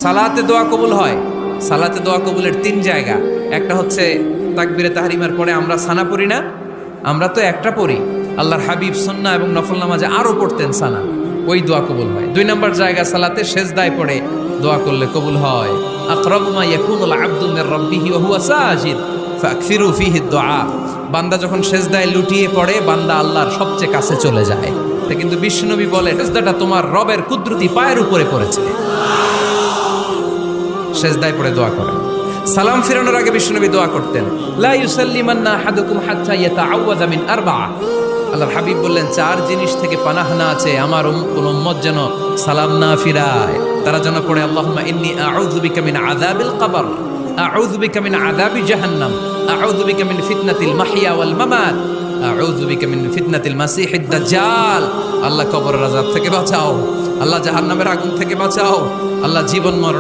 সালাতে দোয়া কবুল হয়। সালাতে দোয়া কবুলের 3 জায়গা। একটা হচ্ছে তাকবীরে তাহরিমার পরে আমরা সানা পড়ি না, আমরা তো একটা পড়ি। আল্লাহর হাবিব সুন্নাহ এবং নফল নামাজে আরো পড়তেন সানা, ওই দোয়া কবুল হয়। 2 নম্বর জায়গা সালাতে সেজদায় পড়ে দোয়া করলে কবুল হয়। আকরাবু মা ইয়াকুনুল আবদু মির রাব্বিহি ওয়া হুয়া সাজিদ ফাকসিরু ফিহি দুআ। বান্দা যখন সেজদায় লুটিয়ে পড়ে বান্দা আল্লাহর সবচেয়ে কাছে চলে যায়। তা কিন্তু বিশ্বনবী বলে সেজদাটা তোমার রবের কুদরতি পায়ের উপরে পড়েছে। সেজদায় পড়ে দোয়া করেন। সালাম ফিরানোর আগে বিশ্বনবী দোয়া করতেন, লা ইউসাল্লিমান্না আহাদুকুম হাত্তা ইয়াতাআওয়াযা মিন আরবা'a। আল্লাহর হাবিব বললেন 4 জিনিস থেকে পানাহ না আছে আমার কোন উম্মত যেন সালাম না ফিরায়। তারা যেন পড়ে আল্লাহুম্মা ইন্নী আউযু বিকা মিন আযাবিল কবর, আউযু বিকা মিন আযাবি জাহান্নাম, আউযু বিকা মিন ফিতনাতিল মাহইয়া ওয়াল মামাত, আউযু বিকা মিন ফিতনাতিল মাসিহিদ দাজ্জাল। আল্লাহ কবরের আযাব থেকে বাঁচাও, আল্লাহ জাহান্নামের আগুন থেকে বাঁচাও, আল্লাহ জীবন মরণ